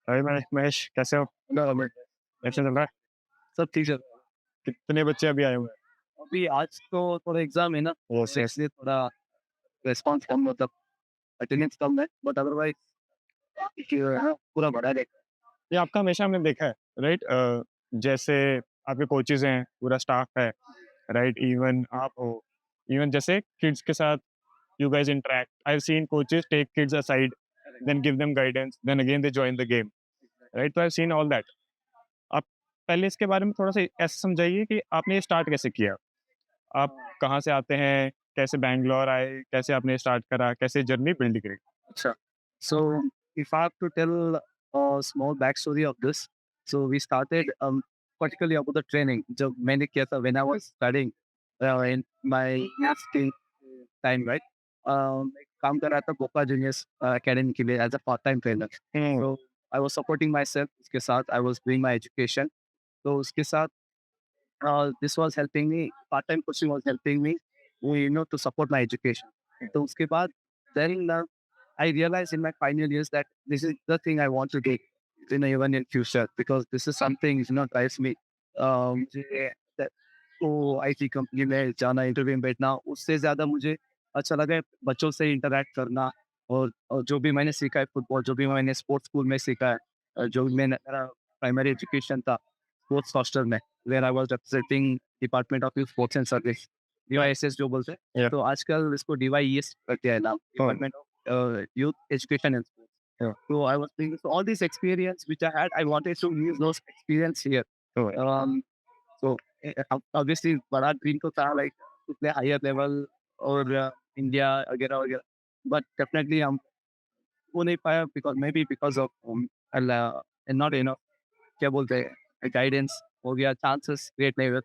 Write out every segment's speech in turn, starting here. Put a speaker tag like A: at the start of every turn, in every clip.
A: अरे महेश कैसे हो? कैसे चल रहा है?
B: सब ठीक है।
A: कितने बच्चे अभी आए हुए हैं?
B: अभी आज तो थोड़ा एग्ज़ाम है ना,
A: यस
B: तो
A: यस।
B: इसलिए थोड़ा रिस्पॉन्स कम मतलब अटेंडेंस कम है, बट अदरवाइज़ पूरा भरा रहता
A: ये आपका हमेशा हमने देखा है, राइट? जैसे आपके कोचेज़ हैं, पूरा स्टाफ है, राइट? इवन आप हो, इवन जैसे किड्स के साथ you guys interact. I've seen coaches take kids aside, then give them guidance, then again they join the game, right? So I've seen all that. आप पहले इसके बारे में थोड़ा-सा ऐसे समझाइए कि आपने ये स्टार्ट कैसे किया? आप
B: है।
A: कहाँ से आते हैं? कैसे बैंगलोर आए? कैसे आपने स्टार्ट करा? कैसे जर्नी बिल्ड करी?
B: अच्छा, so if I have to tell a small backstory of this, so we started particularly about the training जब मैंने किया था when I was studying in my university time, right? मैं काम कर रहा था बोका जूनियर्स एकेडमी के लिए as a part time trainer.
A: हुँ,
B: तो I was supporting myself, उसके साथ I was doing my education. तो उसके साथ this was helping me, part time coaching was helping me, to support my education. तो उसके बाद then I realized in my final years that this is the thing I want to do in even in future, because this is something drives me. मुझे तो IT company में जाना, interview में बैठना, उससे ज़्यादा मुझे अच्छा लगा है बच्चों से इंटरैक्ट करना। और जो भी मैंने सीखा है फुटबॉल, जो भी मैंने स्पोर्ट्स स्कूल में सीखा है, जो भी मेरा प्राइमरी एजुकेशन था स्पोर्ट्स हॉस्टल में, where I was representing department of youth sports and service, DYSS जो बोलते हैं।
A: या
B: तो आजकल इसको डीवाईईएस कर दिया है नाम,
A: हाँ,
B: department of youth education and sports.
A: या
B: So I was thinking, so all this experience which I had, I wanted to use those experience here.
A: तो
B: So obviously बड़ा ड्रीम तो था like to play higher level और India वगैरह वगैरह, but definitely हम वो नहीं पाया because maybe because of not enough, क्या बोलते हैं, गाइडेंस हो गया, चांसेस क्रिएट नहीं हुए।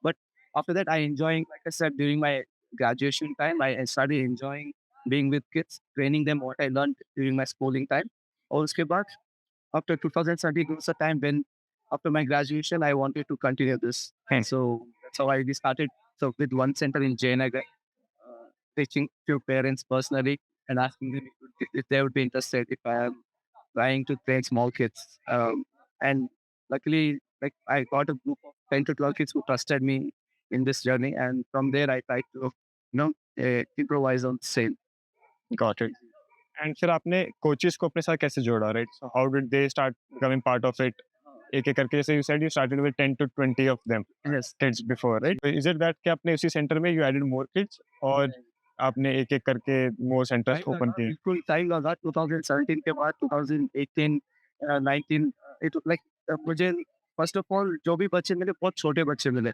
B: But after that I enjoying, like I said, during my graduation time I started enjoying being with kids, training them what I learned during my schooling time. और उसके बाद after 2017 was a time when after my graduation I wanted to continue this.
A: Hmm,
B: So that's how I started, so with one center in Jayanagar, reaching few parents personally and asking them if they would be interested if I am trying to train small kids. And luckily, like I got a group of 10 to 12 kids who trusted me in this journey, and from there I tried to, improvise on same.
A: Got it. And फिर आपने coaches को अपने साथ कैसे जोड़ा, right? So how did they start becoming part of it? एक-एक करके जैसे you said you started with 10 to 20 of them
B: Yes.
A: Kids before, right? Is it that कि आपने उसी सेंटर में यू एडेड मोर किड्स और आपने एक-एक करके मोर सेंटर्स
B: टाइम
A: ओपन
B: लगा,
A: किए?
B: बिल्कुल टाइम लगा। 2017 के बाद 2018 19, इट लाइक मुझे फर्स्ट ऑफ ऑल जो भी बच्चे मिले बहुत छोटे बच्चे मिले,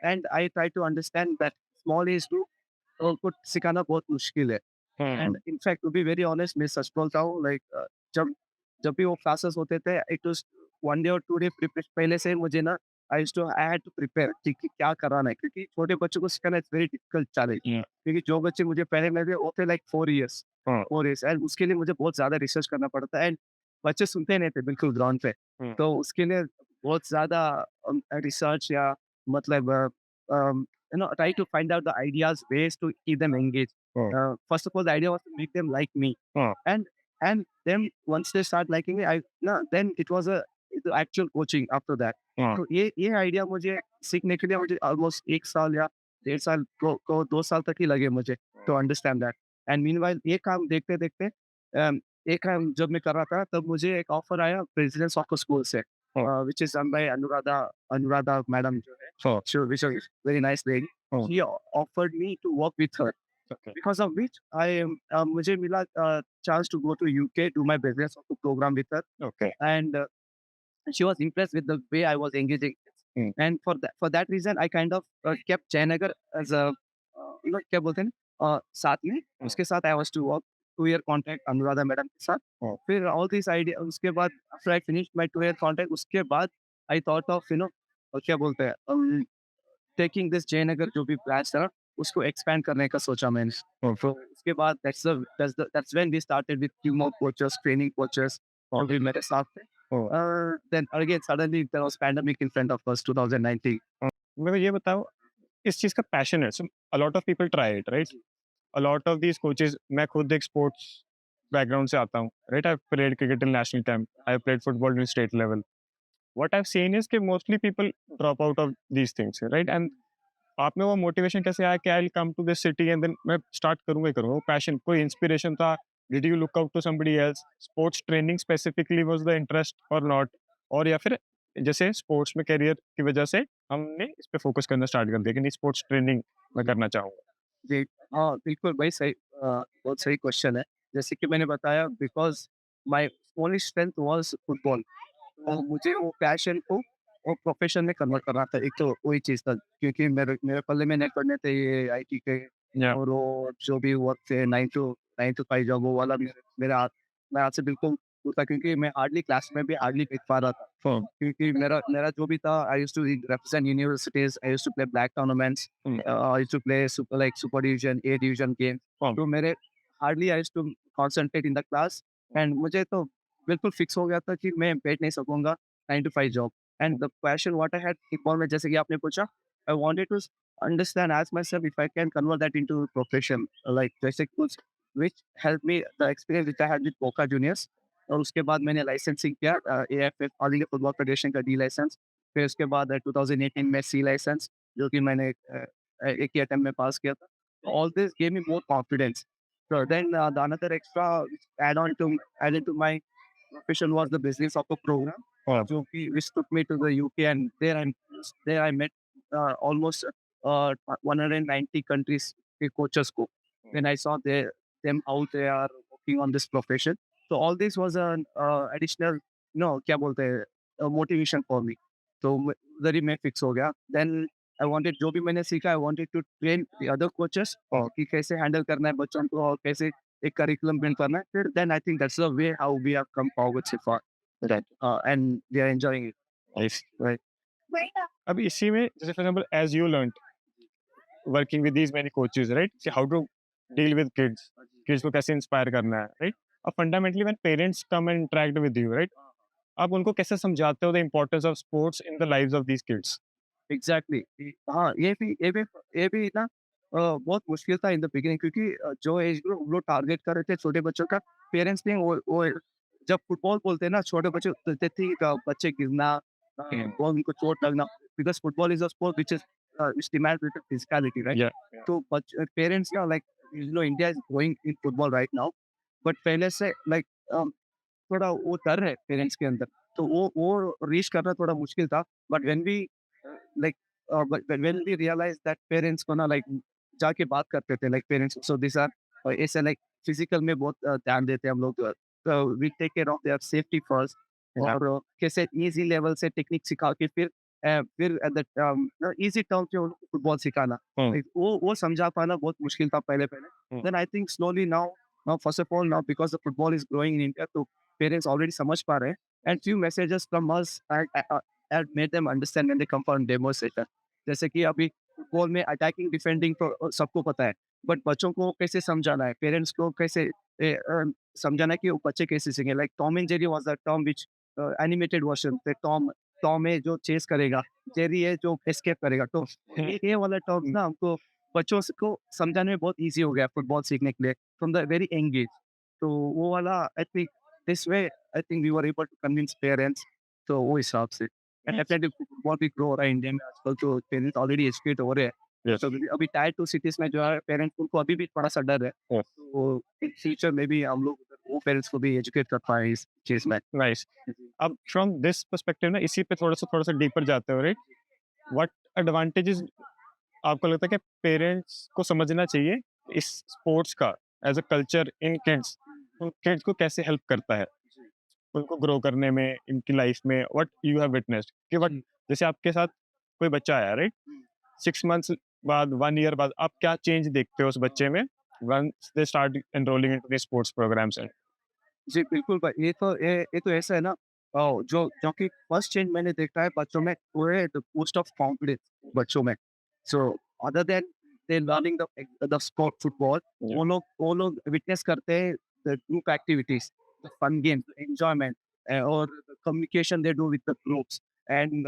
B: and I try to understand that small age group को सिखाना बहुत मुश्किल है।
A: हुँ,
B: and in fact to be very honest, मैं सच बोलता हूँ, लाइक जब जब भी वो क्लासेस होते थे, इट वाज 1 डे और 2 डे पहले से ही मुझे ना, आई हैड टू प्रिपेयर कि क्या कराना है, क्योंकि छोटे बच्चों को सिखाना इट्स वेरी डिफिकल्ट चैलेंज।
A: हुँ,
B: क्योंकि जो बच्चे मुझे पहले मिले वो थे लाइक 4 इयर्स,
A: हाँ,
B: 4 इयर्स, एंड उसके लिए मुझे बहुत ज़्यादा रिसर्च करना पड़ता है, एंड बच्चे सुनते नहीं थे बिल्कुल ग्राउंड पे।
A: हुँ,
B: तो उसके लिए बहुत ज़्यादा रिसर्च या मतलब try to find out the ideas, ways to keep them engaged.
A: हाँ,
B: First of all, the idea was to make them like me,
A: हाँ,
B: and then once they start liking me, then it was the actual coaching after that.
A: हाँ,
B: तो ये idea मुझे सीखने के लिए मुझे ऑलमोस्ट 1 साल या 1.5 साल को 2 साल तक ही लगे मुझे to understand that. And meanwhile ये काम देखते-देखते एक काम जब मैं कर रहा था तब मुझे एक ऑफर आया प्रेसिडेंट सॉकर स्कूल से,
A: हाँ,
B: which is run by Anuradha madam जो है,
A: हाँ,
B: which is very nice lady.
A: हाँ,
B: She offered me to work with her,
A: okay,
B: because of which मुझे मिला chance to go to UK, do my business of the program with her,
A: okay,
B: and she was impressed with the way I was engaging.
A: Hmm,
B: And for that reason, I kind of kept Jayanagar as a क्या बोलते हैं ना, साथ में
A: हुँ,
B: उसके साथ I was to work 2 year contract Anuradha madam के साथ।
A: हाँ,
B: फिर all this idea उसके बाद after I finished my 2 year contract, उसके बाद I thought of क्या बोलते हैं, टेकिंग दिस जयनगर जो भी ब्रांच था उसको एक्सपैंड करने का सोचा मैंने।
A: हाँ,
B: तो उसके बाद that's when we started with few more coaches, training coaches, और भी मेरे साथ थे।
A: हाँ,
B: then again suddenly there was pandemic in front of us 2019।
A: हाँ। मेरे को ये बताओ, इस चीज़ का पैशन है, so a lot of people try it, right?
B: जी,
A: a lot of these coaches मैं खुद एक स्पोर्ट्स बैकग्राउंड से आता हूँ, right? I played cricket in national team, I played football in state level. What I have seen is कि mostly people drop out of these things, right? And आप में वो मोटिवेशन कैसे आया कि I will come to this city and then मैं start करूँगा ही करूँगा? वो पैशन, कोई इंस्पिरेशन था? Did you look up to somebody else? Sports training specifically was the interest और नॉट? और या फिर जैसे स्पोर्ट्स में करियर की वजह से हमने इस पे फोकस करना स्टार्ट कर दिया कि नहीं, स्पोर्ट्स ट्रेनिंग मैं करना चाहूँगा?
B: जी, हाँ, बिल्कुल भाई सही बहुत सही क्वेश्चन है। जैसे कि मैंने बताया because my only strength was football. तो मुझे वो पैशन को वो प्रोफ़ेशन में कन्वर्ट करना था, एक तो वही चीज़ था क्योंकि मेरे मेरे पल्ले में नहीं पड़ने थे ये आईटी के
A: या
B: और वो जो भी वर्क थे 9 टू 5 जॉब वो वाला मेरे हाथ मेरे हाथ से बिल्कुल दूर था क्योंकि मैं हार्डली क्लास में भी हार्डली टिक पा रहा था।
A: फ़ोन।
B: क्योंकि मेरा मेरा जो भी था I used to represent universities, I used to play black tournaments,
A: hmm,
B: I used to play super division, A division game.
A: Phone.
B: तो मेरे hardly I used to concentrate in the class and मुझे तो बिल्कुल fix हो गया था कि मैं बैठ नहीं सकूँगा 9 to 5 job and the passion what I had football में जैसे कि आपने पूछा, I wanted to understand as myself if I can convert that into profession like जैसे कुछ which help me the experience which I had with Boca Juniors और उसके बाद मैंने लाइसेंसिंग किया AFF all India football federation का D license. फिर उसके बाद 2018 में सी लाइसेंस जो कि मैंने एक ही अटेम्प्ट में पास किया था। All this give me more confidence. So then the another extra add on to added to my profession was the business of a program.
A: Phone.
B: So which took me to the UK and there I met almost 190 countries के coaches को. Then I saw them how they are working on this profession. So all this was an additional क्या बोलते हैं motivation for me. तो उधर ही मैं fix हो गया. Then I wanted जो भी मैंने सीखा I wanted to train the other coaches कि कैसे हैंडल करना है बच्चों को और कैसे एक करिकुलम बिल्ड करना है. फिर then I think that's the way how we have come forward so far
A: right.
B: And we are enjoying it.
A: Nice, right. अब इसी में जैसे for example as you learned working with these many coaches, right? See how to deal with kids, kids को कैसे inspire करना है, राइट? अब fundamentally when parents come and interact with you, right? आप उनको कैसे समझाते हो the importance of sports in the lives of these kids?
B: Exactly हाँ, ये भी ना बहुत मुश्किल था इन द बिगिनिंग क्योंकि जो एज ग्रुप हम लोग टारगेट कर रहे थे छोटे बच्चों का, पेरेंट्स ने वो जब फुटबॉल बोलते हैं ना छोटे बच्चे बोलते थे कि बच्चे गिरना और उनको चोट लगना because football is a sport which demands with physicality right?
A: या
B: तो पेरेंट्स क्या like India is going in football right now but पहले से लाइक थोड़ा वो डर है पेरेंट्स के अंदर, तो वो रीच करना थोड़ा मुश्किल था but when we like but when we realized that parents को ना लाइक जाके बात करते थे like parents so this are ऐसे लाइक फिजिकल में बहुत ध्यान देते हैं हम लोग तो we take care of their safety first
A: या
B: और कैसे इजी लेवल से टेक्निक सिखा के फिर एट द इजी टर्म पे उनको फुटबॉल सिखाना
A: हुँ,
B: लाइक वो समझा पाना बहुत मुश्किल था पहले पहले
A: हुँ,
B: then I think slowly now first of all now because the football is growing in India तो पेरेंट्स ऑलरेडी समझ पा रहे हैं and few messages from us and made them understand when they come for demo session. जैसे कि अभी football में attacking defending तो सबको पता है बट बच्चों को कैसे समझाना है पेरेंट्स को कैसे समझाना है कि वो बच्चे कैसे सीखेंगे like Tom and Jerry was the term which animated version पे टॉम टॉम है जो चेस करेगा जेरी है जो एस्केप करेगा तो ये वाला टर्म्स ना हमको बच्चों को समझाने में बहुत इजी हो गया फुटबॉल सीखने के लिए from the very young age तो वो वाला I think this way I think we were able to convince parents तो वो हिसाब से एंड
A: नाइस,
B: डेफिनेटली फुटबॉल भी ग्रो हो रहा है इंडिया में आजकल तो पेरेंट्स ऑलरेडी एजुकेट हो रहे हैं
A: यस,
B: तो अभी टायर 2 सिटीज़ में जो है पेरेंट्स उनको अभी भी थोड़ा-सा डर है।
A: यस,
B: तो इन फ्यूचर में भी हम लोग वो पेरेंट्स को भी एजुकेट कर पाएँ इस चीज़ में।
A: नाइस।
B: जी,
A: अब फ्रॉम दिस पर्सपेक्टिव ना इसी पे थोड़ा-सा डीपर जाते हो, राइट? व्हाट एडवांटेजेस आपको लगता है कि पेरेंट्स को समझना चाहिए इस स्पोर्ट्स का as a culture in kids, उन किड्स को कैसे हेल्प करता है?
B: जी,
A: उनको ग्रो करने में, इनकी लाइफ में व्हाट यू हैव विटनेस्ड कि व्हाट
B: जी,
A: जैसे आपके साथ कोई बच्चा आया, राइट?
B: जी,
A: 6 मंथ्स बाद, 1 ईयर बाद आप क्या चेंज देखते हो उस बच्चे में once they start enrolling into the sports programs and
B: जी, बिल्कुल भाई, ये तो ऐसा है ना जो कि फर्स्ट चेंज मैंने देखा है बच्चों में वो है द बूस्ट ऑफ कॉन्फिडेंस बच्चों में। So other than they learning the sport football
A: या
B: वो लोग विटनेस करते हैं the group activities, the fun games, enjoyment और the communication they do with the groups and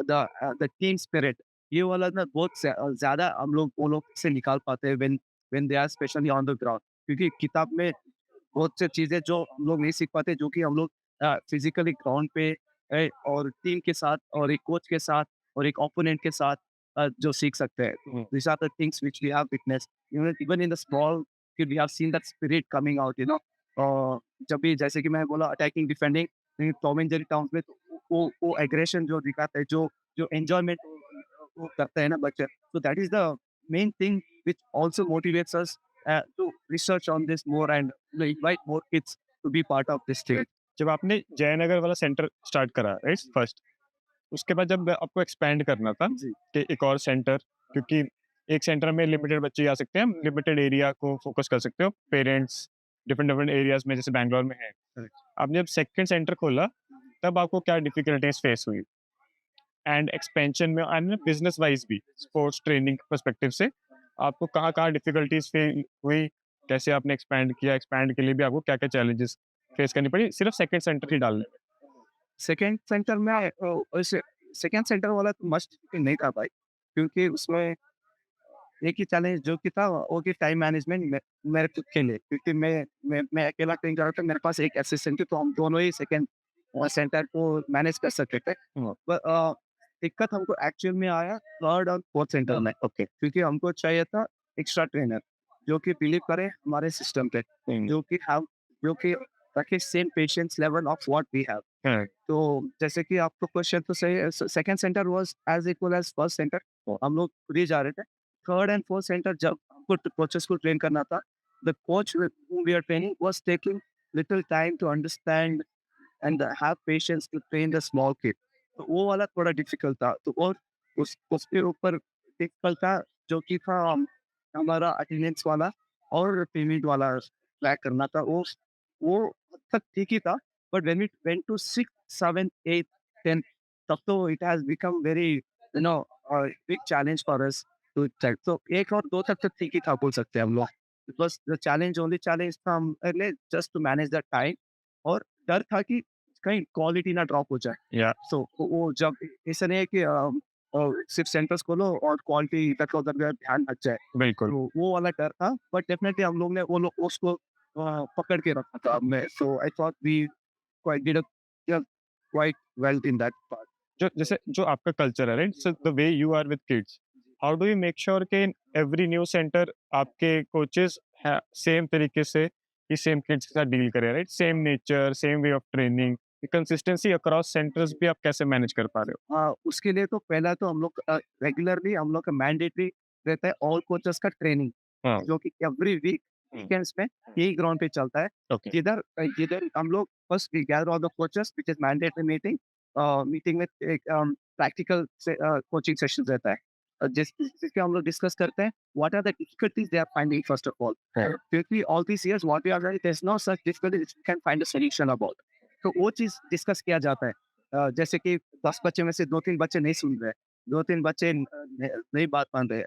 B: the team spirit ये वाला ना बहुत ज़्यादा हम लोग वो लोग से निकाल पाते हैं when when they are specially on the ground क्योंकि किताब में बहुत से चीज़ें जो हम लोग नहीं सीख पाते, जो कि हम लोग फिज़िकली ग्राउंड पे और टीम के साथ और एक कोच के साथ और एक ओपोनेंट के साथ जो सीख सकते हैं।
A: हुँ,
B: These are the things which we have witnessed. Even in the small field, we have seen that spirit coming out, you know. जब भी जैसे कि मैं बोला attacking, defending, Tom and Jerry terms में, तो वो एग्रेशन जो दिखाते हैं, जो जो एन्जॉयमेंट वो करते हैं ना बच्चे, so that is the main thing which also motivates us to research on this more and invite more kids to be part of this thing.
A: जब आपने जयनगर वाला सेंटर स्टार्ट करा राइट फर्स्ट, उसके बाद जब आपको एक्सपैंड करना था
B: जी,
A: कि एक और सेंटर, क्योंकि एक सेंटर में लिमिटेड बच्चे आ सकते हैं, लिमिटेड एरिया को फोकस कर सकते हो, पेरेंट्स डिफरेंट डिफरेंट एरियाज में जैसे बैंगलोर में है।
B: करेक्ट।
A: आपने जब सेकंड सेंटर खोला तब आपको क्या डिफिकल्टीज फेस हुई एंड एक्सपेंशन में एंड बिजनेस वाइज भी स्पोर्ट्स ट्रेनिंग पर्सपेक्टिव से आपको कहाँ कहाँ डिफिकल्टीज हुई, कैसे आपने एक्सपैंड किया, एक्सपैंड के लिए भी आपको क्या क्या चैलेंजेस फेस करनी पड़ी सिर्फ सेकंड सेंटर ही डालने में?
B: सेकंड सेंटर में वैसे सेकंड सेंटर वाला तो मस्ट नहीं था भाई, क्योंकि उसमें एक ही चैलेंज जो कि था वो कि टाइम मैनेजमेंट मेरे खुद के लिए, क्योंकि मैं अकेला ट्रेन कर रहा था, मेरे पास एक असिस्टेंट थी, तो हम दोनों ही सेकंड सेंटर को मैनेज कर सकते थे।
A: हम्म,
B: पर दिक्कत हमको एक्चुअल में आया थर्ड और फोर्थ सेंटर में, ओके, क्योंकि हमको चाहिए था एक्स्ट्रा ट्रेनर जो कि बिलीव करे हमारे सिस्टम पे,
A: हम्म,
B: जो कि हम जो कि रखे same patience level of what we have.
A: हाँ,
B: तो जैसे कि आपको क्वेश्चन तो सही है, second center was as equal as first center, तो हम लोग खुद ही जा रहे थे। थर्ड एंड फोर्थ सेंटर जब हमको कोचेस को ट्रेन करना था, the coach whom we are training was taking little time to understand and have patience to train the small kid. तो वो वाला थोड़ा डिफिकल्ट था। तो और उसके ऊपर डिफिकल्ट था जो कि था हमारा अटेंडेंस वाला और पेमेंट वाला ट्रैक करना था। वो हद तक ठीक ही था, but when it went to 6, 7, 8, 10, तब तो it has become very big challenge for us to check. तो 1 और 2 तक तो ठीक ही था बोल सकते हैं हम लोग। Because the challenge only challenge था हमारे just to manage the time, और डर था कि कहीं क्वालिटी ना ड्रॉप हो जाए।
A: या
B: सो वो जब ऐसा नहीं है कि सिर्फ सेंटर्स खोलो और क्वालिटी इधर-उधर का ध्यान हट जाए।
A: बिल्कुल।
B: तो वो वाला डर था, बट डेफिनिटली हम लोग ने वो लोग उसको पकड़ के रखा था हमने। So I thought we quite did quite well in that part.
A: जो जैसे जो आपका कल्चर है right, so the way you are with kids, how do you make sure कि इन एवरी न्यू सेंटर आपके कोचेस सेम तरीके से ही सेम किड्स के साथ डील करें, right, same nature, same way of training, consistency across centres भी आप कैसे मैनेज कर पा रहे
B: उसके लिए तो पहला तो हम लोग रेगुलरली हम लोग का मैंडेटरी रहता है ऑल कोचेस का ट्रेनिंग,
A: हो? हाँ।
B: जो कि एवरी वीक वीकेंड्स में यही ग्राउंड पे चलता है।
A: ओके।
B: जिधर जिधर हम लोग first we gather all the coaches which is mandatory meeting, meeting में एक प्रैक्टिकल से कोचिंग सेशंस रहता है, जिसके हम लोग डिस्कस करते हैं what are the difficulties they are finding first of all, क्योंकि all this years what we are doing there is no such difficulties we can find a solution about. तो वो चीज़ डिस्कस किया जाता है। जैसे कि 10 बच्चे में से 2-3 बच्चे नहीं सुन रहे, 2-3 बच्चे नहीं बात मान रहे,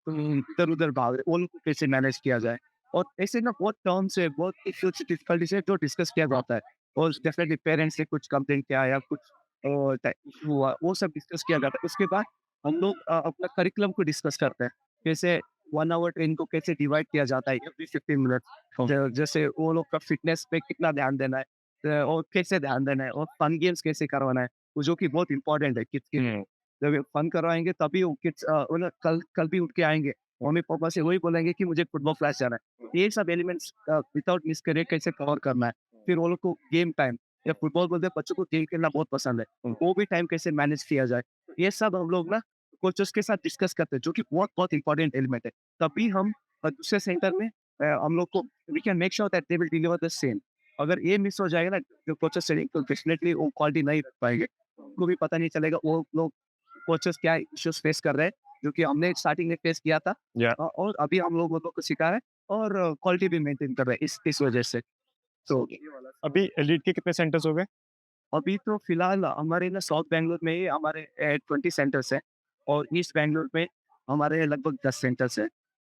B: इधर-उधर भाग रहे, उनको कैसे मैनेज किया जाए? और ऐसे ना बहुत टर्म्स है, बहुत इश्यूज़ डिफिकल्टीज़ है जो डिस्कस किया जाता है, और डेफिनिटली पेरेंट्स से कुछ कंप्लेंट किया या कुछ इश्यू हुआ, वो सब डिस्कस किया जाता है। उसके बाद हम लोग अपना करिकुलम को डिस्कस करते हैं। कैसे 1 आवर ट्रेन को कैसे डिवाइड किया जाता है एवरी 15 मिनट्स। जैसे वो लोग का फिटनेस पे कितना ध्यान देना है, और कैसे ध्यान देना है, और फन गेम्स कैसे करवाना है, वो जो कि बहुत इंपॉर्टेंट है किड्स के लिए।
A: हम्म,
B: जब ये फन करवाएँगे तभी वो किड्स वो ना कल कल भी उठ के आएँगे, मम्मी-पापा से वही बोलेंगे कि मुझे फुटबॉल क्लास जाना है। ये सब एलिमेंट्स विदाउट मिस करे कैसे कवर करना है। फिर वो लोग को गेम टाइम, या फुटबॉल बोलते हैं, बच्चों को गेम खेलना बहुत पसंद है, वो भी टाइम कैसे मैनेज किया जाए। ये सब हम लोग ना कोचेस के साथ डिस्कस करते हैं, जो कि बहुत इंपॉर्टेंट एलिमेंट है। तभी हम दूसरे सेंटर में हम लोग को we can make sure that they will deliver the same. अगर ये मिस हो जाएगा ना जो कोचेस ट्रेनिंग, तो डेफिनिटली वो क्वालिटी नहीं रख पाएँगे। उनको भी पता नहीं चलेगा वो लोग कोचेस क्या इश्यूज़ फेस कर रहे हैं, जो कि हमने स्टार्टिंग में फेस किया था,
A: या
B: और अभी हम लोग वो लोग को सिखा रहे हैं, और क्वालिटी भी मेंटेन कर रहे हैं इस वजह से। तो
A: अभी एलीट के कितने सेंटर्स हो गए?
B: अभी तो फिलहाल हमारे ना साउथ बैंगलोर में ही हमारे 20 सेंटर्स हैं, और ईस्ट बैंगलोर में हमारे लगभग 10 सेंटर्स हैं।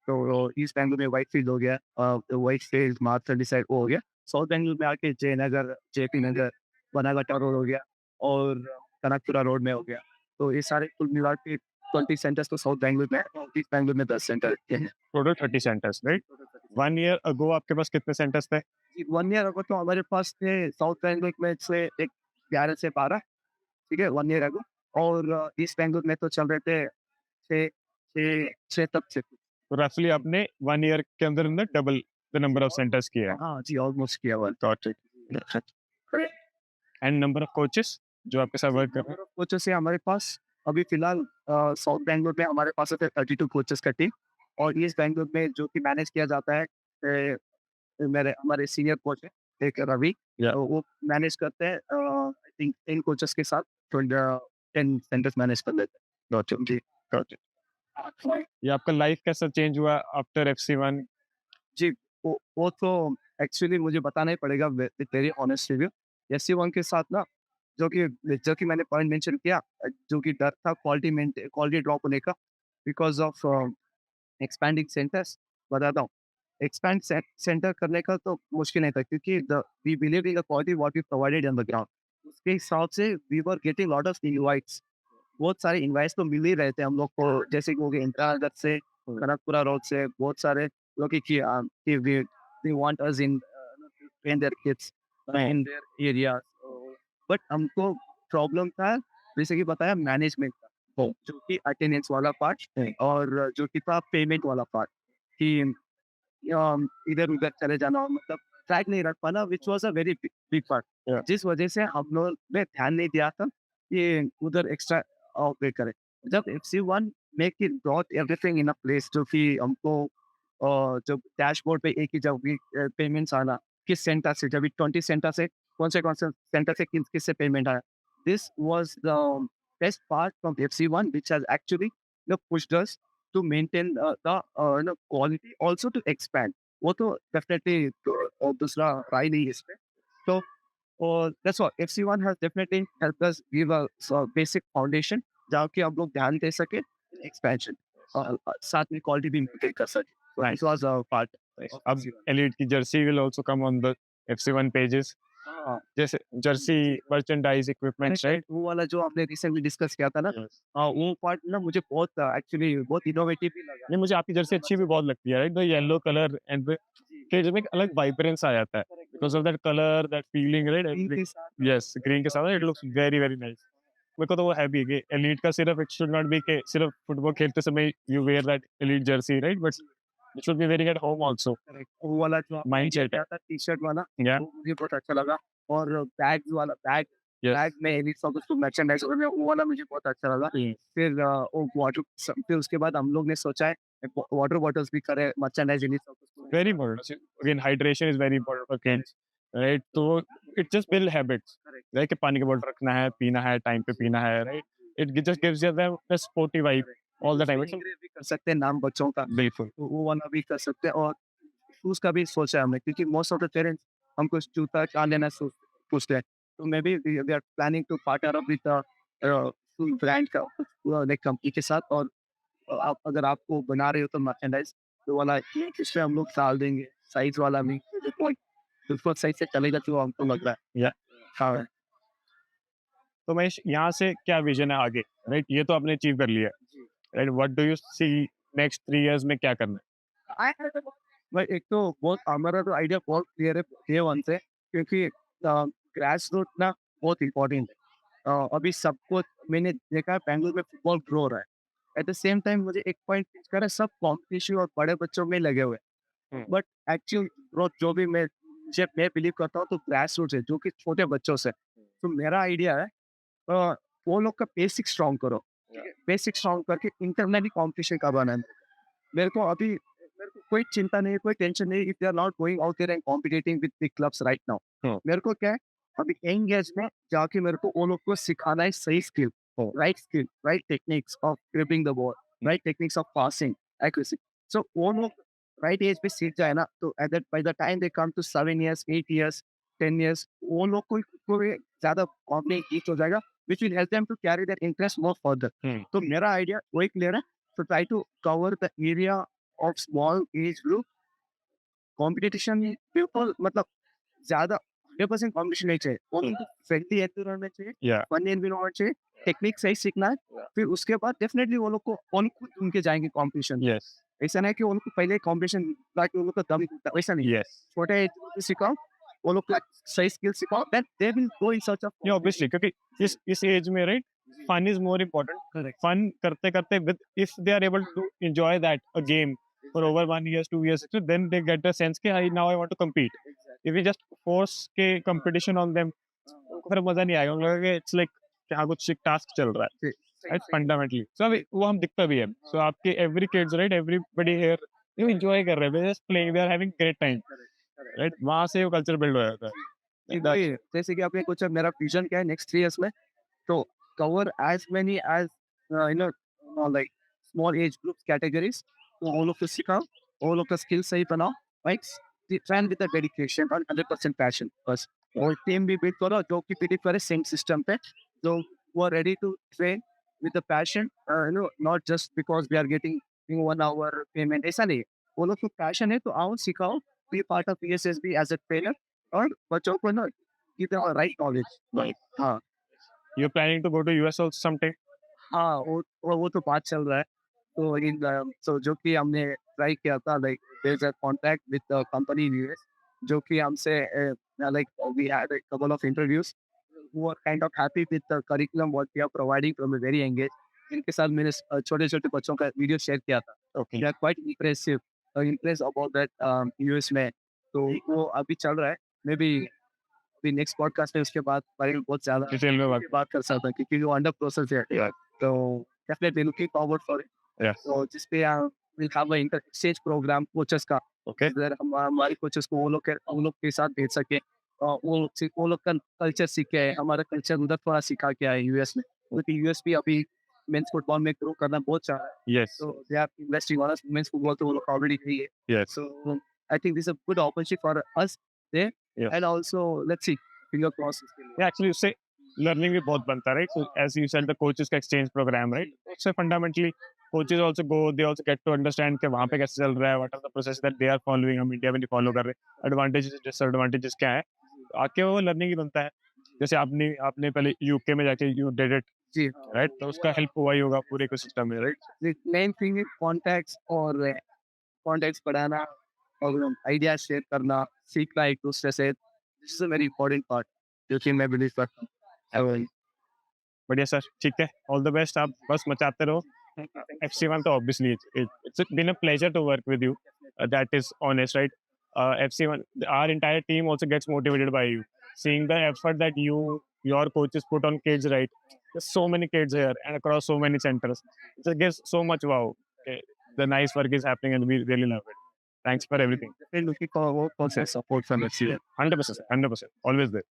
B: तो ईस्ट बैंगलोर में व्हाइटफ़ील्ड हो गया, व्हाइटफ़ील्ड, मार्कसैंडी साइड वो हो गया। साउथ बैंगलोर में आके जयनगर, जेपी नगर, बनागट्टा रोड हो गया, और कनकपुरा रोड में हो गया। तो ये सारे कुल मिला के 20 सेंटर्स तो साउथ बैंगलोर में है, और ईस्ट बैंगलोर में 10 सेंटर हैं।
A: Total 30 centres right? 1 year ago आपके पास कितने सेंटर्स थे?
B: 1 ईयर अगो तो हमारे पास थे साउथ बैंगलोर में से एक 11 से 12, ठीक है? 1 ईयर अगो। और ईस्ट बैंगलोर में तो चल रहे थे 6 6 तक से।
A: तो रफली आपने 1 ईयर के अंदर-अंदर double the number of centres किया है।
B: हाँ जी, ऑलमोस्ट किया हुआ है।
A: Got it. And number of coaches जो आपके साथ वर्क कर रहे हैं?
B: कोचेस से हमारे पास अभी फिलहाल साउथ बैंगलोर में हमारे पास है 32 कोचेस का टीम। और ईस्ट बैंगलोर में जो कि मैनेज किया जाता है, मेरे हमारे सीनियर कोच है एक रवि,
A: या
B: तो वो मैनेज करते हैं आई थिंक 10 कोचेस के साथ 10 सेंटर्स मैनेज कर लेते
A: गॉट इट,
B: हैं। जी।
A: Got it. ये आपका लाइफ कैसा चेंज हुआ आफ्टर एफसी 1?
B: जी, वो तो एक्चुअली मुझे बताना ही पड़ेगा with very honest review. SC 1 के साथ ना, जो कि मैंने पॉइंट मेंशन किया, जो कि डर था क्वालिटी ड्रॉप होने का बिकॉज़ ऑफ एक्सपैंडिंग सेंटर्स, बताता हूँ। एक्सपैंड सेंटर करने का तो मुश्किल नहीं था क्योंकि the we believe in the quality what we provided on the ground. उसके हिसाब से we were getting lot of invites. बहुत सारे इनवाइट्स तो मिल ही रहे थे हम लोग को, जैसे कि हो गए इंदिरा नगर से, कनकपुरा रोड से, बहुत सारे लोग कि we want us in train their kids in their areas. But हमको प्रॉब्लम था, जैसे कि बताया, मैनेजमेंट का, जो कि अटेंडेंस वाला पार्ट और जो कि था पेमेंट वाला पार्ट, कि इधर-उधर चले जाना, मतलब ट्रैक नहीं रख पाना, which was a very big part.
A: या
B: जिस वजह से हम लोग ने ध्यान नहीं दिया था कि उधर एक्स्ट्रा ऑपरेट करें। जब FC 1 make it brought everything in a place, जो कि हमको जब डैशबोर्ड पे एक ही जब भी पेमेंट्स आना, किस सेंटर से, जब भी 20 सेंटर से कौन से सेंटर से किससे पेमेंट आया। This was the best part from FC 1 which has actually pushed us to maintain the quality, also to expand. वो तो डेफिनेटली दूसरा राय नहीं है इसमें। तो that's what FC1 has definitely helped us give a basic foundation जहाँ कि हम लोग ध्यान दे सके एक्सपेंशन, साथ में क्वालिटी भी मेंटेन कर सके। So
A: nice,
B: this was a part
A: nice.
B: of
A: अब
B: FC1।
A: एलीट की Jersey will also come on the FC 1 pages,
B: हाँ,
A: जैसे जर्सी, मर्चेंडाइज, इक्विपमेंट्स, राइट?
B: वो वाला जो हमने रिसेंटली डिस्कस किया था ना,
A: यस।
B: वो पार्ट ना मुझे बहुत एक्चुअली बहुत इनोवेटिव भी लगा।
A: नहीं, मुझे आपकी जर्सी अच्छी भी बहुत लगती है, right? The yellow colour and the
B: जी,
A: किड्स में एक अलग वाइब्रेंस आ जाता है
B: correct,
A: because of that colour, that feeling, right?
B: Green
A: every
B: के साथ
A: यस, ग्रीन के साथ it looks very, very nice. मेरे को तो वो है भी कि एलीट का सिर्फ इट शुड नॉट बी कि सिर्फ फुटबॉल खेलते समय you wear that elite Jersey, right? But it should be wearing at home also.
B: Correct, वो वाला जो आपने आइडिया
A: माइंडसेट है।
B: दिया था टी-शर्ट वाला,
A: या
B: वो मुझे बहुत अच्छा लगा। और बैग्स वाला
A: यस।
B: बैग में एलिट सब उसको मर्चेंडाइज़ वो वाला मुझे बहुत अच्छा लगा।
A: हुँ।
B: फिर वो फिर उसके बाद हम लोग ने सोचा है वाटर बॉटल्स भी करें मर्चेंडाइज़ एलिट सब उसको।
A: Very important. Again hydration is very important for kids, right? तो it just build habits,
B: correct,
A: right? कि पानी की बॉटल रखना है, पीना है, टाइम पे पीना है, right? It just gives you the sporty vibe
B: correct.
A: All the time.
B: उसमें
A: इट्स
B: एंग्रेव भी कर सकते हैं नाम बच्चों का,
A: बिल्कुल।
B: तो वो वाला भी कर सकते हैं। और शूज़ का भी सोचा है हमने, क्योंकि मोस्ट ऑफ द पेरेंट्स हमको जूता कहाँ लेना पूछते हैं। तो maybe we are planning to partner up with shoes brand का लाइक कंपनी के साथ। और आप अगर आपको बना रहे हो तो मर्चेंडाइज़ तो वाला इसमें हम लोग डाल देंगे, साइज़ वाला भी बिल्कुल सही से चलेगा जो हमको लग रहा है।
A: या
B: हाँ,
A: तो महेश, यहाँ से क्या विज़न है आगे, राइट? ये तो आपने अचीव कर लिया,
B: जी।
A: Right? What do you see next 3 years में क्या करना
B: भाई एक तो बहुत हमारा तो आइडिया बहुत क्लियर है डे 1 से, क्योंकि ग्रास रूट ना बहुत इम्पोर्टेंट है। अभी सबको मैंने देखा है बैंगलोर में फुटबॉल ग्रो हो रहा है। एट द सेम टाइम मुझे एक पॉइंट पिच करा है, सब कॉम्पिटिशन और बड़े बच्चों में लगे हुए
A: है?
B: हैं। बट एक्चुअल ग्रोथ जो भी मैं बिलीव करता हूँ तो ग्रास रूट है, जो कि छोटे बच्चों से। तो मेरा आइडिया है वो लोग का बेसिक स्ट्रॉन्ग करो, ठीक है? बेसिक स्ट्रॉन्ग करके इंटरनली कॉम्पिटिशन करवाना है। मेरे को कोई चिंता नहीं है, कोई टेंशन नहीं, if they are not going out there and competing with big clubs right now.
A: हुँ,
B: मेरे को क्या है, अभी यंग एज में जाके मेरे को वो लोग को सिखाना है सही
A: हुँ,
B: skill, right techniques of gripping the ball,
A: हुँ।
B: Right techniques of passing, accuracy. So वो लोग राइट एज पे सीख जाए ना, तो at that by the time they come to 7 years, 8 years, 10 years, वो लोग को भी ज़्यादा कॉन्फिडेंस ईच हो जाएगा, which will help them to carry that interest more further.
A: हुँ,
B: तो मेरा आइडिया वही क्लियर है, तो try to cover the area of small age group. Competition बिल्कुल मतलब ज़्यादा 100% कॉम्पिटिशन नहीं चाहिए। वो उनको फ्रेंडली एनवायरनमेंट चाहिए,
A: या
B: फन एनवायरनमेंट चाहिए, टेक्निक सही सीखना है।
A: या
B: फिर उसके बाद डेफिनिटली वो लोग खुद उनके जाएँगे कॉम्पिटिशन।
A: यस।
B: ऐसा नहीं कि वो लोग को पहले कॉम्पिटिशन ताकि वो लोग का दम टूटा, वैसा नहीं।
A: यस।
B: छोटे एज ग्रुप में सिखाओ, वो लोग को सही स्किल सिखाओ, then they will go in search of
A: या
B: कॉम्पिटिशन।
A: ऑब्वियसली क्योंकि इस एज में right fun is more important.
B: Correct,
A: fun करते करते with if they are able to enjoy that a game for over 1 years 2 years then they get the sense कि I now I want to compete। If you just force के competition on them उनको फिर मजा नहीं आएगा, उनको लगेगा it's like यहाँ कुछ एक टास्क चल रहा है
B: जी, सही
A: राइट
B: सही
A: फंडामेंटली। सो अभी वो हम दिखता भी है। सो आपके every kids right everybody here you enjoy कर रहे हैं, just playing, they are having great time
B: correct, correct.
A: Right, वहां से वो कल्चर बिल्ड हो जाता
B: जी,
A: है।
B: वही है। जैसे कि आपने पूछा मेरा विज़न क्या है नेक्स्ट 3 इयर्स में, तो cover as many as like small age groups categories, तो वो लोग को सिखाओ, वो लोग का स्किल सही बनाओ, right? Train with the dedication और 100% पैशन बस। और टीम भी बिल्ड करो जो कि बिलीव करे सेम सिस्टम पे, जो वो are ready to train with the passion, not just because we are getting 1 hour payment, ऐसा नहीं है। वो लोग को पैशन है तो आओ सिखाओ, be part of PSSB as a trainer, और बच्चों को ना give them right knowledge.
A: Right.
B: हाँ।
A: You planning to go to US also sometime?
B: हाँ, वो तो बात चल रहा है। तो सो जो कि हमने ट्राई किया था, like there is a contract with the company in US, जो कि हमसे like we had a couple of interviews, who are kind of happy with the curriculum what we are providing from a very young age। इनके साथ मैंने छोटे-छोटे बच्चों का video share किया था।
A: Okay.
B: They are quite impressive, impressed about that US में। तो वो अभी चल रहा है। मे बी अभी नेक्स्ट पॉडकास्ट है उसके बाद बारे में बहुत ज़्यादा
A: डिटेल में बात।
B: बात कर सकता हूँ, क्योंकि वो अंडर प्रोसेस है।
A: या
B: तो definitely looking forward for it.
A: Yes.
B: तो जिस पे will have a inter exchange program coaches का,
A: ओके।
B: इधर हम हमारे कोचेस को वो लोग के साथ भेज सके, वो लोग का कल्चर सीखे, हमारा कल्चर उधर थोड़ा सिखा के आए यूएस में, क्योंकि यूएस भी अभी मेंस फुटबॉल में ग्रो करना बहुत चाह रहा है।
A: Yes.
B: So they are investing on us. Women's football तो वो लोग already है ही है।
A: Yes.
B: So I think this is a good opportunity for us there,
A: yes.
B: and also let's see, finger crossed इसके लिए।
A: या एक्चुअली उससे लर्निंग भी बहुत बनता है right. So as you said the coaches का एक्सचेंज प्रोग्राम राइट, उससे fundamentally coaches also go, they also get to understand कि वहां पे कैसे चल रहा है, what are the process that they are following, हम इंडिया में नहीं फॉलो कर रहे, एडवांटेजेस डिसएडवांटेजेस क्या है, तो आके वो लर्निंग ही बनता है। जैसे आपने आपने पहले यूके में जाके यू डिड इट
B: जी हाँ,
A: राइट, तो उसका हेल्प हुआ ही होगा पूरे इकोसिस्टम में राइट।
B: मेन थिंग है कॉन्टैक्ट्स, और कॉन्टैक्ट्स बढ़ाना, और आइडिया शेयर करना, सीखना एक दूसरे से, this is a very important part, जो कि मैं बिलीव करता हूँ। So,
A: बढ़िया सर, ठीक है, ऑल द बेस्ट, आप बस मचाते रहो।
B: thank you so
A: FC1 तो obviously it's been a pleasure to work with you. That is honest, right? FC1, our entire team also gets motivated by you. Seeing the effort that your coaches put on kids, right? There's so many kids here and across so many centers. It just gives so much wow. Okay. The nice work is happening and we really love it. Thanks for everything.
B: much. Looking forward for support from the
A: 100%, 100%. Always there.